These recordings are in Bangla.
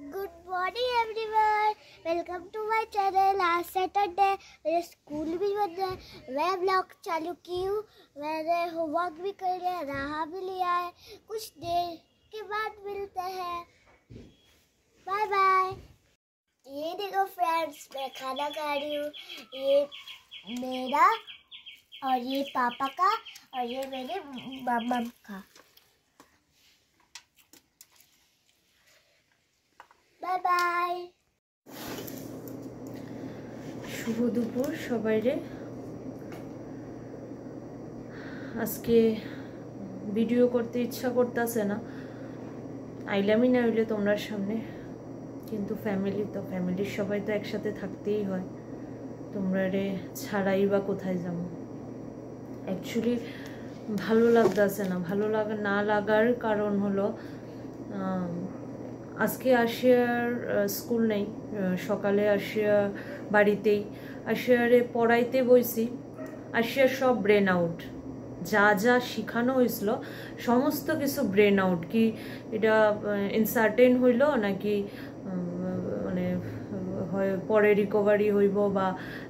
Good morning everyone, welcome to my channel. आज सैटरडे, मेरे स्कूल भी बंद है। मैं ब्लॉग चालू की हूँ। मैंने होमवर्क भी कर लिया, नहा भी लिया है। कुछ देर के बाद मिलते हैं। Bye bye. ये देखो फ्रेंड्स, मैं खाना खा रही हूँ। ये मेरा और ये पापा का और ये मेरे मामा का। Bye bye. শুভ দুপুর সবাইরে। আজকে ভিডিও করতে ইচ্ছা করতেছে না, আইলামই না হইলে তোমরার সামনে, কিন্তু ফ্যামিলির সবাই তো একসাথে থাকতেই হয়। তোমরারে ছাড়াই বা কোথায় যাবো। অ্যাকচুয়ালি ভালো লাগতেছে না। না লাগার কারণ হলো আজকে আশিয়ার স্কুল নেই। সকালে আশিয়া বাড়িতেই, আশিয়ারে পড়াইতে বইছি। আশিয়ার সব ব্রেন আউট, যা যা শিখানো হয়েছিল সমস্ত কিছু ব্রেন আউট। কি এটা ইনসার্টেন হইল নাকি মানে হয় পরে রিকভারি হইব বা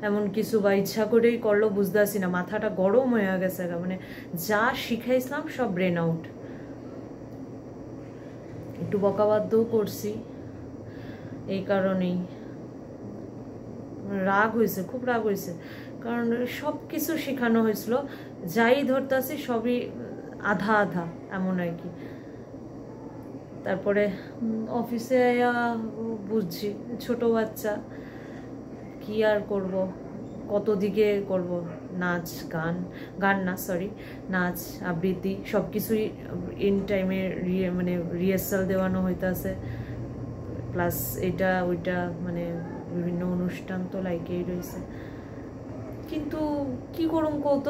এমন কিছু, বা ইচ্ছা করেই করলো বুঝতেছি না। মাথাটা গরম হয়ে গেছে, মানে যা শিখাইছিলাম সব ব্রেন আউট। একটু বকাবাধ্যও করছি, এই কারণেই রাগ হয়েছে, খুব রাগ হয়েছে। কারণ সব কিছু শেখানো হয়েছিল, যাই ধরতেছি সবই আধা আধা এমন আর কি। তারপরে অফিসে বুঝছি ছোট বাচ্চা, কি আর করব, কত দিকে করব। নাচ নাচ আবৃত্তি সব কিছুই ইন টাইমে মানে রিহার্সাল দেওয়ানো হইতেছে, প্লাস এটা ওইটা, মানে বিভিন্ন অনুষ্ঠান তো লাইকেই রয়েছে। কিন্তু কি করুম কত,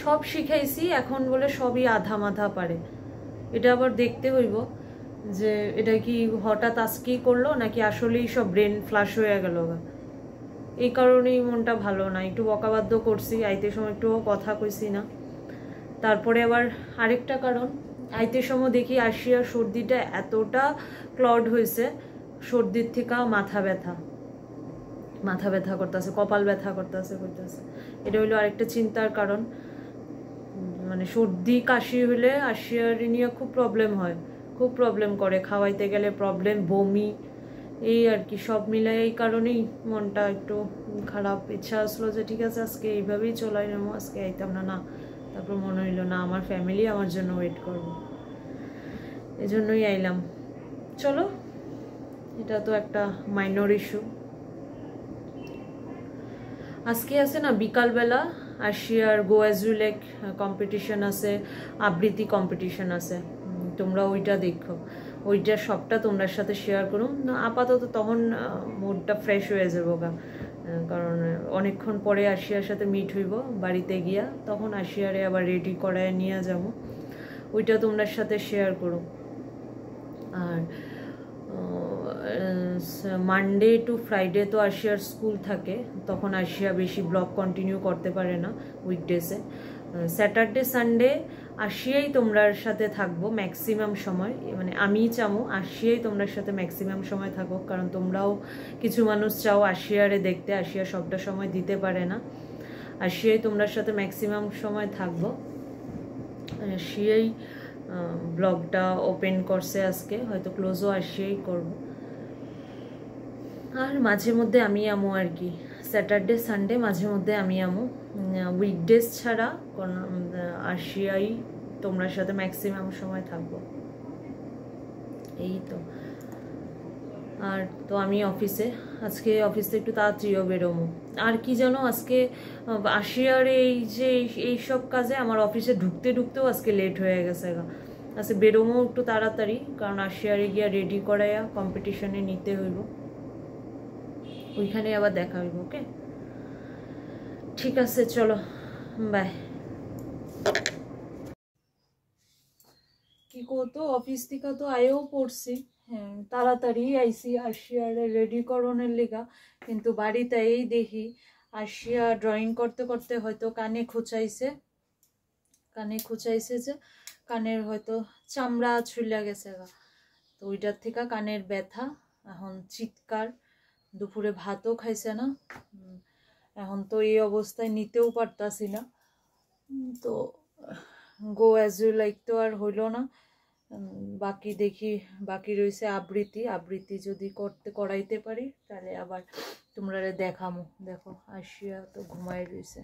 সব শিখাইছি, এখন বলে সবই আধা মাধা পারে। এটা আবার দেখতে হইব যে এটা কি হঠাৎ আজকেই করলো নাকি আসলেই সব ব্রেন ফ্লাশ হয়ে গেল। এই কারণেই মনটা ভালো না। একটু বকাবাধ্য করছি, আইতে সময় একটু কথা কইছি না। তারপরে আবার আরেকটা কারণ, আইতে সময় দেখি আশিয়ার সর্দিটা এতটা ক্লড হয়েছে, সর্দির থেকে মাথা ব্যথা করতেছে, কপাল ব্যথা করতেছে। এটা হইলো আরেকটা চিন্তার কারণ। মানে সর্দি কাশি হলে আশিয়ার নিয়ে খুব প্রবলেম করে, খাওয়াইতে গেলে প্রবলেম, বমি, এই আর কি। সব মিলাই এই কারণেই মনটা একটু খারাপ। ইচ্ছা আসলো যে ঠিক আছে আজকে এইভাবেই চলাই নেবো, আজকে আইতাম না। তারপর মনে হইলো না, আমার ফ্যামিলি আমার জন্য ওয়েট করবো, এজন্যই আইলাম। চলো, এটা তো একটা মাইনর ইস্যু। আজকে আছে না বিকালবেলা আশিয়ার go as you like competition আছে, আবৃত্তি কম্পিটিশন আছে। তোমরা ওইটা দেখো, ওইটা সবটা তোমার সাথে শেয়ার করুন। আপাতত তখন মুডটা ফ্রেশ হয়ে যাবো গা, কারণ অনেকক্ষণ পরে আশিয়ার সাথে মিট হইব বাড়িতে গিয়া, তখন আশিয়ারে আবার রেডি করায় নিয়ে যাব। ওইটা তোমার সাথে শেয়ার করো। আর মানডে টু ফ্রাইডে তো আশিয়ার স্কুল থাকে, তখন আশিয়া বেশি ব্লগ কন্টিনিউ করতে পারে না উইকডেসে। স্যাটারডে সানডে আশিয়াই তোমরার সাথে থাকবো ম্যাক্সিমাম সময়, মানে আমিই চামো আশিয়াই তোমরার সাথে ম্যাক্সিমাম সময় থাকো। কারণ তোমরাও কিছু মানুষ চাও আশিয়ারে দেখতে, আশিয়া সবটা সময় দিতে পারে না। আশিয়াই তোমরার সাথে ম্যাক্সিমাম সময় থাকবো। আশিয়াই ব্লগটা ওপেন করছে আজকে, হয়তো ক্লোজও আশিয়াই করবো। আর মাঝে মধ্যে আমি আমো আর কি, স্যাটারডে সানডে মাঝে মধ্যে আমি আমো। উইকডেজ ছাড়া আশিয়াই তোমার সাথে ম্যাক্সিমাম সময় থাকবো, এই তো। আর তো আমি আজকে অফিসে একটু তাড়াতাড়িও বেরোবো। আর কি জানো, আজকে আশিয়ার এইসব কাজে আমার অফিসে ঢুকতেও আজকে লেট হয়ে গেছে। আজকে বেরোবো একটু তাড়াতাড়ি, কারণ আশিয়ারে গিয়া রেডি করাইয়া কম্পিটিশনে নিতে হইব, ওইখানে আবার দেখা হইব। ওকে, ঠিক আছে, চলো, বাই। কি করতো, অফিস থেকে তো আয়েও পড়ছি, হ্যাঁ তাড়াতাড়ি আইসি আশিয়ারে রেডি করণের লেগা। কিন্তু বাড়িতে এই দেখি আশিয়া ড্রয়িং করতে করতে হয়তো কানে খুঁচাইছে যে কানের হয়তো চামড়া ছুইলা গেছে গা। তো ওইটার থেকে কানের ব্যথা, এখন চিৎকার, দুপুরে ভাতও খাইছে না। এখন তো এই অবস্থায় নিতেও পারতাছি না। তো গো অ্যাজ ইউ লাইক তো আর হইল না। বাকি দেখি, বাকি রয়েছে আবৃত্তি। আবৃত্তি যদি করাইতে পারি তাহলে আবার তোমরা দেখামো। দেখো আশিয়া তো ঘুমাই রয়েছে।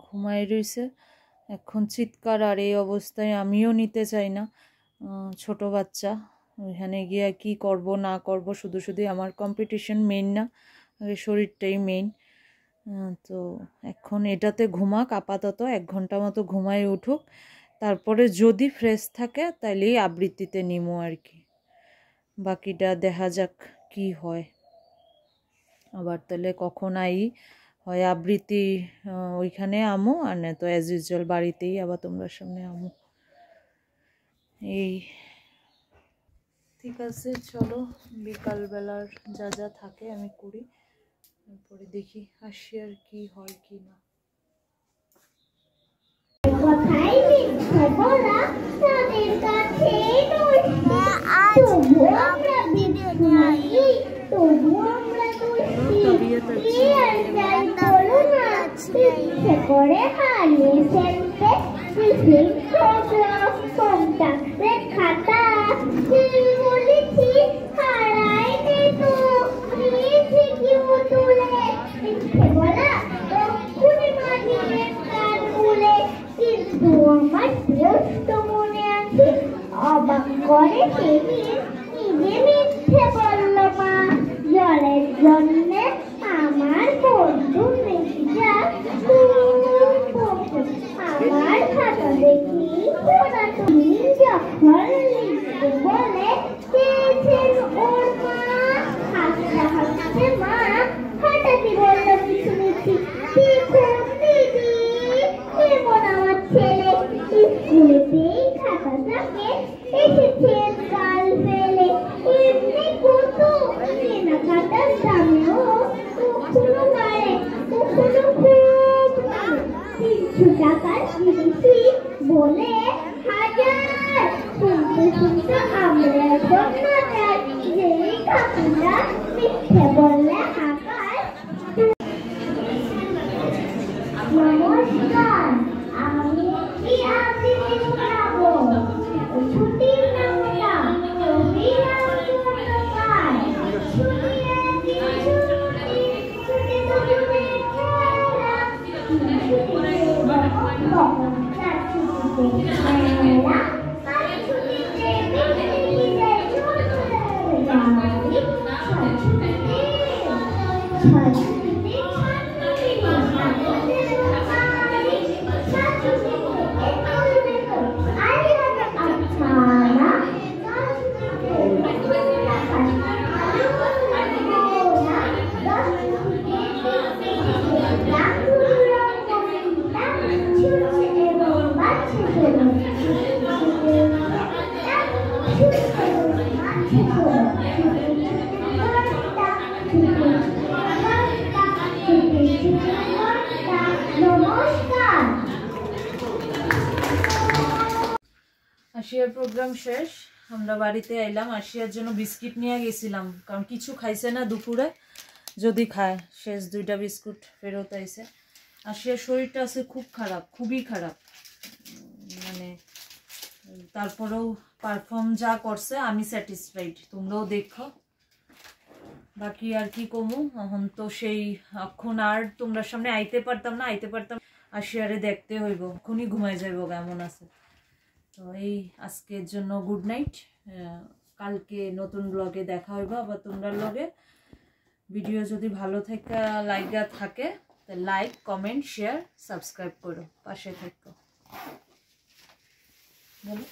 ঘুমাই রয়েছে এখন, চিৎকার। আর এই অবস্থায় আমিও নিতে চাই না, ছোট বাচ্চা। ওইখানে গিয়ে কি করব না করব, শুধু শুধু আমার কম্পিটিশন মেইন না, শরীরটাই মেইন। তো এখন এটাতে ঘুমাক, আপাতত 1 ঘন্টা মতো ঘুমাই উঠুক, তারপরে যদি ফ্রেশ থাকে তাইলেই আবৃত্তিতে নিমো আর কি। বাকিটা দেখা যাক কি হয়। আবার তাহলে কখন আই, হয় আবৃত্তি ওইখানে আমো, আর না তো অ্যাজ ইউজুয়াল বাড়িতেই আবার তোমরা সামনে আমো। এই ঠিক আছে, চলো বিকালবেলার যা যা থাকে আমি করি, তারপরে দেখি আসি আর কি হয় কি না। করে হারিয়ে ফেলতে খাতা বলেছি হারাই নে তো তুলে বলা তখনই মাটিয়ে কান উলে, কিন্তু আমার দোস্ত মনে আছে অবাক করে নিজে মিথ্যে বলল মা। জলের জন্যে আমার বন্ধু মেঘটা আমার খাতা দেখি ওরা তুমি যখন লিখতে বলে চেয়েছেন ওর মা। হাসতে হাসতে মা হঠাৎই বলল কিছু মিছি, দেখুন দিদি এমন আমার ছেলে স্কুলেতেই খাতাটাকে এসেছেন কাল ফেলে। এমনি কত কেনা খাতার দামেও কখনো বাড়ে কখনো খুব 300 টাকার জিনিসই বলে 1000। শুনতে শুনতে আমরা এখন মজার, যেই কাকুটা মিথ্যে বললে হাঁকায়। নমস্কার, আমি কি আবৃত্তি শোনাবো। ছুটির নামটা রবিরাম চট্টোপাধ্যায়। ছুটির দিন ছুটি, ছুটি তো তুমি খেলা, ছুটিতে বকবক, তার ছুটিতে মেলা, আর ছুটিতে পিকনিকে চলে যাই, ছুটিতে আশিয়ার প্রোগ্রাম শেষ, আমরা বাড়িতে আইলাম। আশিয়ার জন্য বিস্কিট নিয়ে গেছিলাম, কারণ কিছু খাইছে না দুপুরে, যদি খায়। শেষ 2টা বিস্কুট ফেরত আইছে। আশিয়ার শরীরটা আছে খুব খারাপ, খুবই খারাপ। মানে তারপরেও পারফর্ম যা করছে আমি স্যাটিসফাইড, তোমরাও দেখো। বাকি আর কি কমু, এখন তো সেই এখন আর তোমরা সামনে আইতে পারতাম না, আশিয়ারে দেখতে হইব, এখনই ঘুমাই যাইব কেমন আছে। তো এই আজকের জন্য গুড নাইট। কালকে নতুন ব্লগে দেখা হইব আবার তোমরা লগে। ভিডিও যদি ভালো থাকে তাহলে লাইক, কমেন্ট, শেয়ার, সাবস্ক্রাইব করো, পাশে থাকো। বলো।